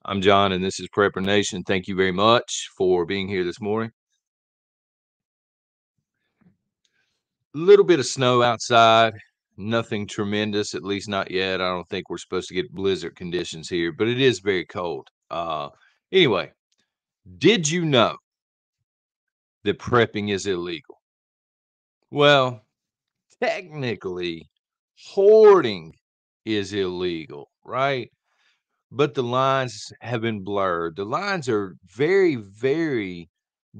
I'm John, and this is Prepper Nation. Thank you very much for being here this morning. Little bit of snow outside, nothing tremendous, at least not yet. I don't think we're supposed to get blizzard conditions here, but it is very cold. Anyway, did you know that prepping is illegal? Well, technically, hoarding is illegal, right? But the lines have been blurred. The lines are very, very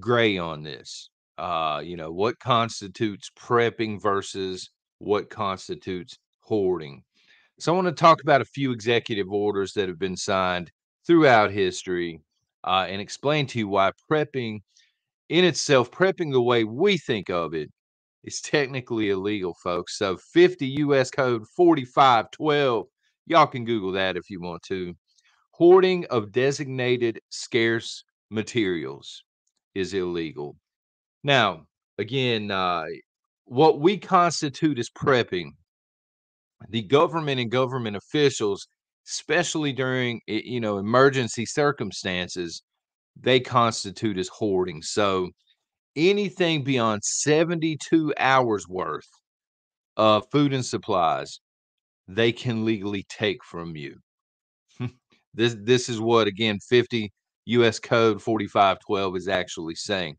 gray on this. What constitutes prepping versus what constitutes hoarding. So I want to talk about a few executive orders that have been signed throughout history and explain to you why prepping in itself, prepping the way we think of it, is technically illegal, folks. So 50 US Code 4512. Y'all can Google that if you want to. Hoarding of designated scarce materials is illegal. Now, again, what we constitute as prepping, the government and government officials, especially during emergency circumstances, they constitute as hoarding. So anything beyond 72 hours worth of food and supplies, they can legally take from you. This is what, again, 50 US Code 4512 is actually saying.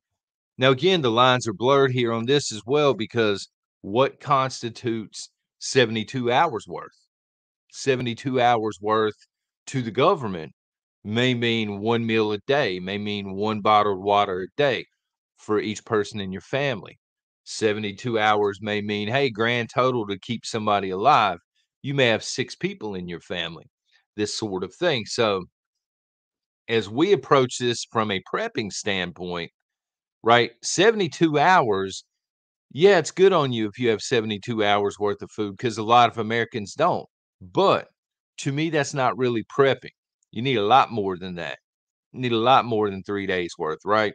Now, again, the lines are blurred here on this as well because what constitutes 72 hours worth? 72 hours worth to the government may mean one meal a day, may mean one bottled water a day for each person in your family. 72 hours may mean, hey, grand total to keep somebody alive. You may have 6 people in your family, this sort of thing. So, as we approach this from a prepping standpoint, right? 72 hours, yeah, it's good on you if you have 72 hours worth of food because a lot of Americans don't. But to me, that's not really prepping. You need a lot more than that. You need a lot more than 3 days worth, right?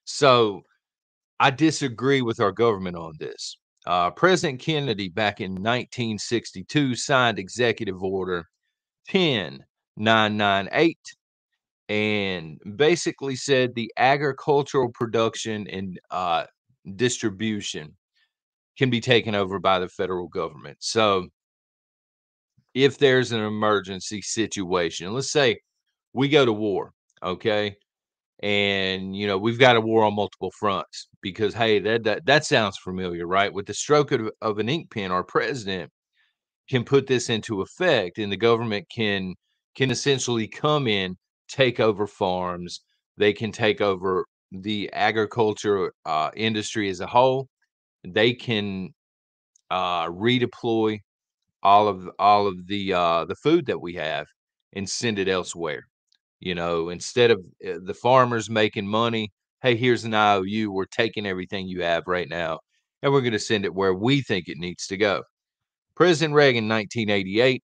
So I disagree with our government on this. President Kennedy back in 1962 signed Executive Order 10998 and basically said the agricultural production and distribution can be taken over by the federal government. So if there's an emergency situation, let's say we go to war, okay, and we've got a war on multiple fronts because hey, that sounds familiar, right? With the stroke of an ink pen, our president can put this into effect, and the government can essentially come in, take over farms. They can take over the agriculture industry as a whole. They can redeploy all of the food that we have and send it elsewhere. Instead of the farmers making money, hey, here's an IOU. We're taking everything you have right now, and we're going to send it where we think it needs to go. President Reagan, 1988,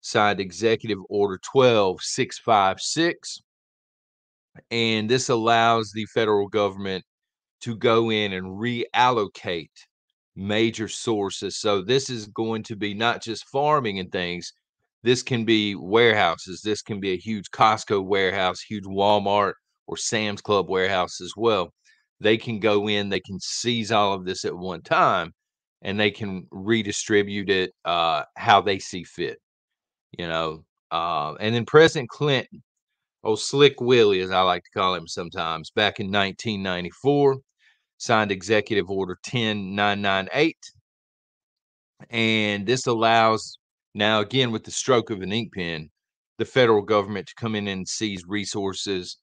signed Executive Order 12656, and this allows the federal government to go in and reallocate major sources. So this is going to be not just farming and things. This can be warehouses. This can be a huge Costco warehouse, huge Walmart or Sam's Club warehouse as well. They can go in, they can seize all of this at one time, and they can redistribute it how they see fit. you know. And then President Clinton, old Slick Willie, as I like to call him sometimes, back in 1994, signed Executive Order 10998. And this allows, now again, with the stroke of an ink pen, the federal government to come in and seize resources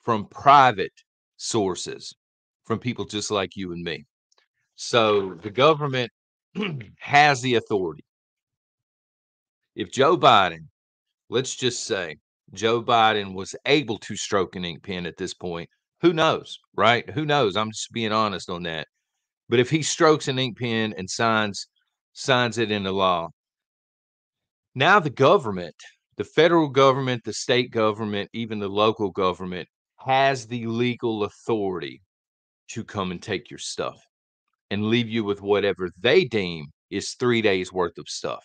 from private sources, from people just like you and me. So the government has the authority. If Joe Biden, let's just say Joe Biden was able to stroke an ink pen at this point. Who knows, right? Who knows? I'm just being honest on that. But if he strokes an ink pen and signs it into law, now the government, the federal government, the state government, even the local government has the legal authority to come and take your stuff and leave you with whatever they deem is 3 days worth of stuff.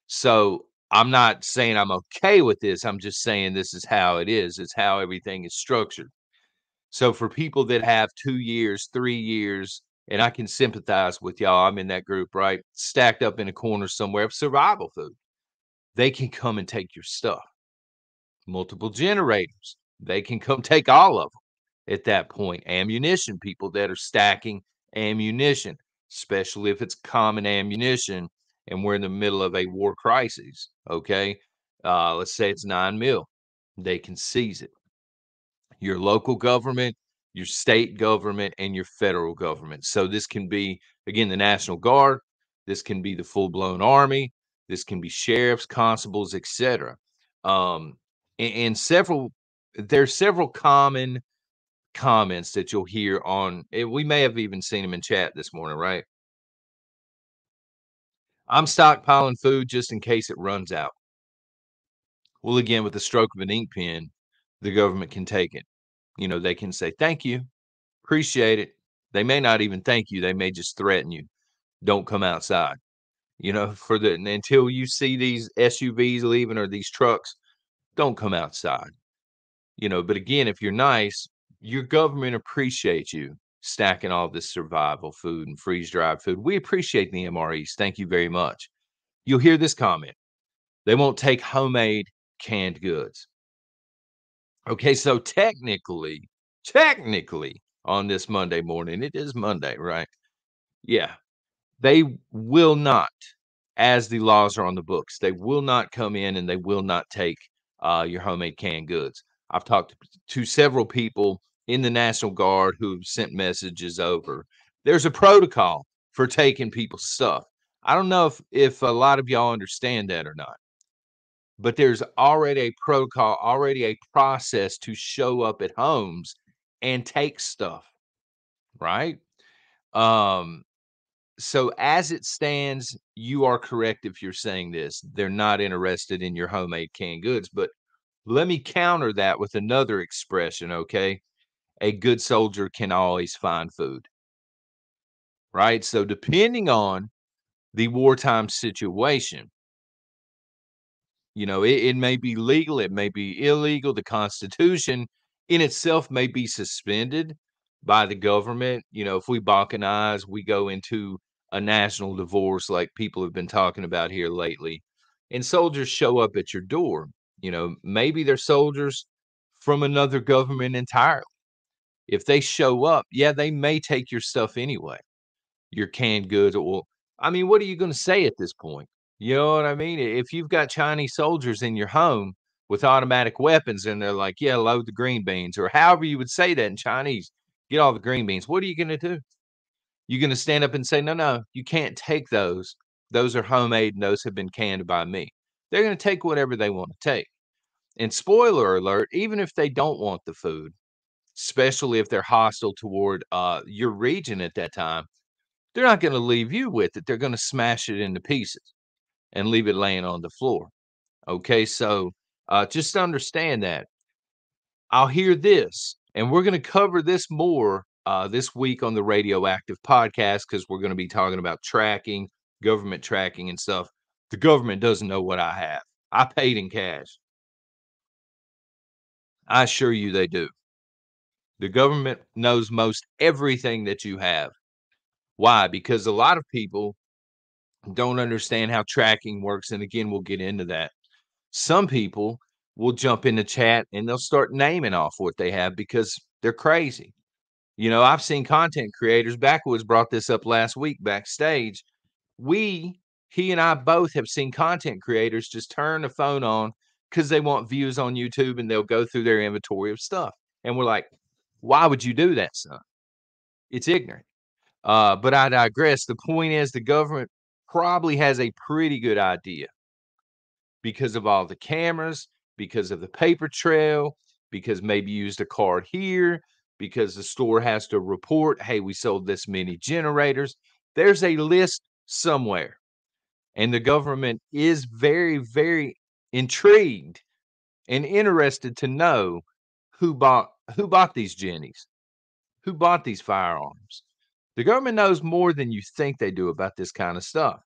So I'm not saying I'm okay with this. I'm just saying this is how it is. It's how everything is structured. So for people that have 2 years, 3 years, and I can sympathize with y'all, I'm in that group, right? Stacked up in a corner somewhere of survival food. They can come and take your stuff. Multiple generators, they can come take all of them at that point. Ammunition, people that are stacking ammunition, especially if it's common ammunition and we're in the middle of a war crisis, okay? Let's say it's 9 mil. They can seize it. Your local government, your state government, and your federal government. So this can be, again, the National Guard. This can be the full-blown army. This can be sheriffs, constables, etc. Um, and several, there's several common comments that you'll hear on. We may have even seen them in chat this morning, right? I'm stockpiling food just in case it runs out. Well, again, with the stroke of an ink pen, the government can take it. You know, they can say, thank you. Appreciate it. They may not even thank you. They may just threaten you. Don't come outside. You know, for the until you see these SUVs leaving or these trucks, don't come outside. You know, but again, if you're nice, your government appreciates you stacking all this survival food and freeze dried food. We appreciate the MREs. Thank you very much. You'll hear this comment. They won't take homemade canned goods. Okay, so technically on this Monday morning, it is Monday, right? Yeah, they will not, as the laws are on the books, they will not come in and they will not take your homemade canned goods. I've talked to several people in the National Guard who've sent messages over. There's a protocol for taking people's stuff. I don't know if a lot of y'all understand that or not, but there's already a protocol, already a process to show up at homes and take stuff, right? Um, so as it stands, you are correct if you're saying this. They're not interested in your homemade canned goods, but let me counter that with another expression, okay? A good soldier can always find food, right? So depending on the wartime situation, you know, it may be legal, it may be illegal. The Constitution in itself may be suspended by the government. You know, if we balkanize, we go into a national divorce like people have been talking about here lately, and soldiers show up at your door. You know, maybe they're soldiers from another government entirely. If they show up, yeah, they may take your stuff anyway, your canned goods. Well, I mean, what are you going to say at this point? You know what I mean? If you've got Chinese soldiers in your home with automatic weapons and they're like, yeah, load the green beans, or however you would say that in Chinese, get all the green beans. What are you going to do? You're going to stand up and say, no, no, you can't take those. Those are homemade and those have been canned by me. They're going to take whatever they want to take. And spoiler alert, even if they don't want the food, especially if they're hostile toward your region at that time, they're not going to leave you with it. They're going to smash it into pieces and leave it laying on the floor. Okay, so just understand that. I'll hear this, and we're going to cover this more this week on the Radioactive podcast because we're going to be talking about tracking, government tracking, and stuff. The government doesn't know what I have. I paid in cash. I assure you they do. The government knows most everything that you have. Why? Because a lot of people don't understand how tracking works. And again, we'll get into that. Some people will jump in the chat and they'll start naming off what they have because they're crazy. You know, I've seen content creators, Backwoods brought this up last week backstage. He and I both have seen content creators just turn the phone on because they want views on YouTube and they'll go through their inventory of stuff. And we're like, why would you do that, son? It's ignorant. But I digress. The point is, the government probably has a pretty good idea because of all the cameras, because of the paper trail, because maybe you used a card here, because the store has to report, hey, we sold this many generators. There's a list somewhere. And the government is very, very intrigued and interested to know who bought these jennies, who bought these firearms. The government knows more than you think they do about this kind of stuff.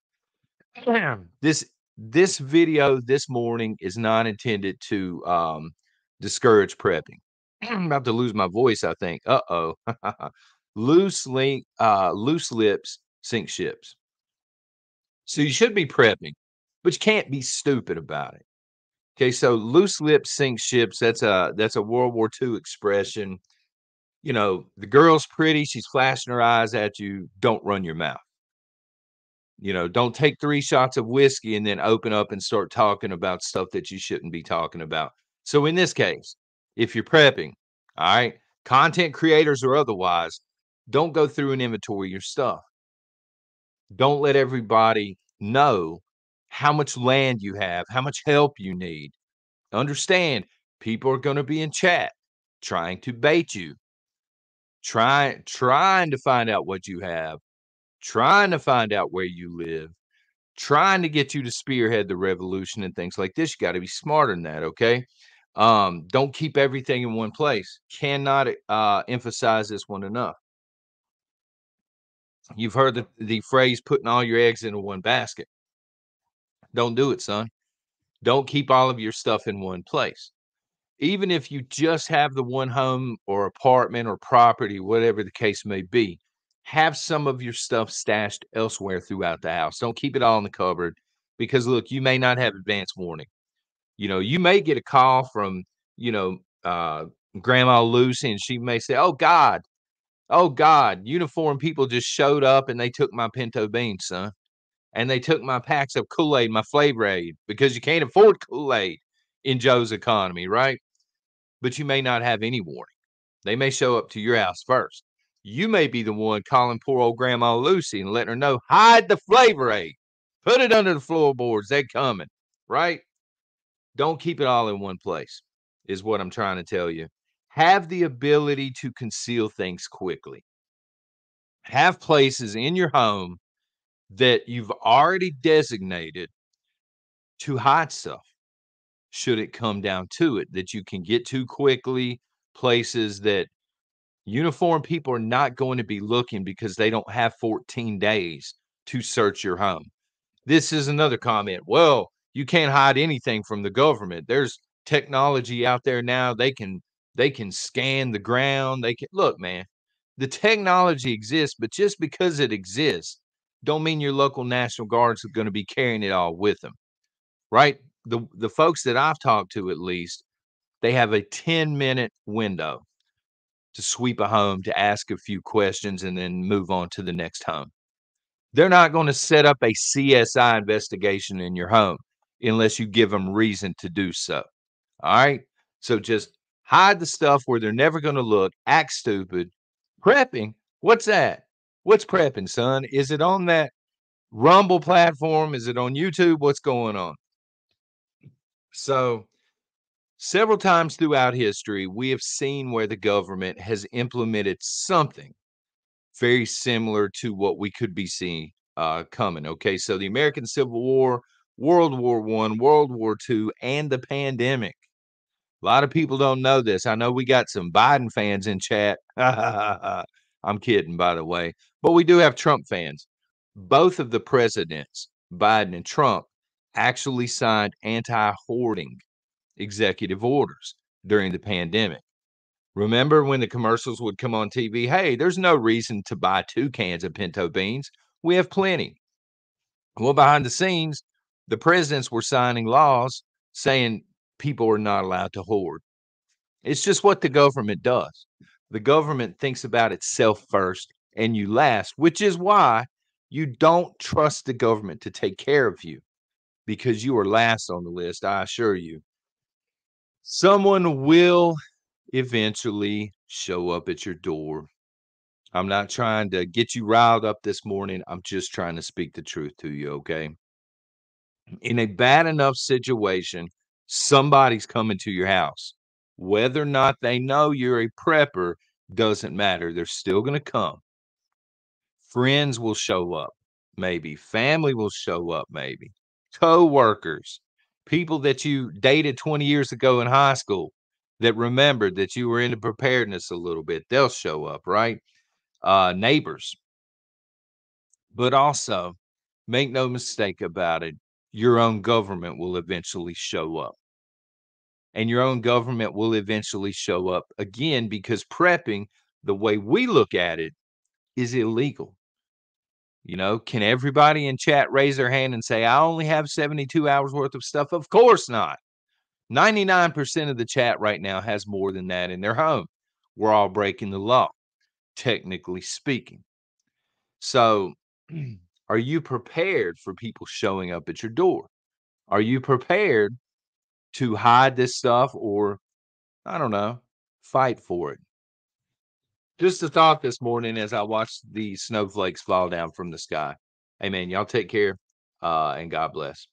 This This video this morning is not intended to discourage prepping. I'm about to lose my voice, I think. Uh-oh. Loose lips sink ships. So you should be prepping, but you can't be stupid about it. Okay, so loose lips sink ships. That's a World War II expression. You know, the girl's pretty, she's flashing her eyes at you. Don't run your mouth. You know, don't take 3 shots of whiskey and then open up and start talking about stuff that you shouldn't be talking about. So in this case, if you're prepping, all right, content creators or otherwise, don't go through and inventory your stuff. Don't let everybody know how much land you have, how much help you need. Understand, people are going to be in chat trying to bait you, trying to find out what you have, trying to find out where you live, trying to get you to spearhead the revolution and things like this. You got to be smarter than that, okay? Don't keep everything in one place. Cannot emphasize this one enough. You've heard the phrase putting all your eggs into one basket. Don't do it, son. Don't keep all of your stuff in one place. Even if you just have the one home or apartment or property, whatever the case may be, have some of your stuff stashed elsewhere throughout the house. Don't keep it all in the cupboard because look, you may not have advance warning. You know, you may get a call from, you know, Grandma Lucy, and she may say, oh God, uniformed people just showed up and they took my pinto beans, son. And they took my packs of Kool-Aid, my Flavor Aid, because you can't afford Kool-Aid in Joe's economy, right? But you may not have any warning. They may show up to your house first. You may be the one calling poor old Grandma Lucy and letting her know, hide the Flavor Aid. Put it under the floorboards. They're coming, right? Don't keep it all in one place, is what I'm trying to tell you. Have the ability to conceal things quickly. Have places in your home that you've already designated to hide stuff, should it come down to it, that you can get to quickly, places that uniformed people are not going to be looking because they don't have 14 days to search your home. This is another comment. Well, you can't hide anything from the government. There's technology out there now. They can scan the ground. They can look, man. The technology exists, but just because it exists, don't mean your local National Guards are going to be carrying it all with them, right? The folks that I've talked to, at least, they have a 10-minute window to sweep a home, to ask a few questions, and then move on to the next home. They're not going to set up a CSI investigation in your home unless you give them reason to do so. All right. So just hide the stuff where they're never going to look, act stupid. Prepping. What's that? What's prepping, son? Is it on that Rumble platform? Is it on YouTube? What's going on? So, several times throughout history, we have seen where the government has implemented something very similar to what we could be seeing coming. Okay, so the American Civil War, World War I, World War II, and the pandemic. A lot of people don't know this. I know we got some Biden fans in chat. I'm kidding, by the way, but we do have Trump fans. Both of the presidents, Biden and Trump, actually signed anti-hoarding executive orders during the pandemic. Remember when the commercials would come on TV? Hey, there's no reason to buy 2 cans of pinto beans. We have plenty. Well, behind the scenes, the presidents were signing laws saying people are not allowed to hoard. It's just what the government does. The government thinks about itself first and you last, which is why you don't trust the government to take care of you, because you are last on the list, I assure you. Someone will eventually show up at your door. I'm not trying to get you riled up this morning. I'm just trying to speak the truth to you, okay? In a bad enough situation, somebody's coming to your house. Whether or not they know you're a prepper doesn't matter. They're still going to come. Friends will show up, maybe. Family will show up, maybe. Co-workers, people that you dated 20 years ago in high school that remembered that you were into preparedness a little bit. They'll show up, right? Neighbors. But also, make no mistake about it, your own government will eventually show up. And your own government will eventually show up again because prepping, the way we look at it, is illegal. Can everybody in chat raise their hand and say, I only have 72 hours worth of stuff? Of course not. 99% of the chat right now has more than that in their home. We're all breaking the law, technically speaking. So, are you prepared for people showing up at your door? Are you prepared to hide this stuff or, I don't know, fight for it? Just a thought this morning as I watched the snowflakes fall down from the sky. Hey, man, y'all take care and God bless.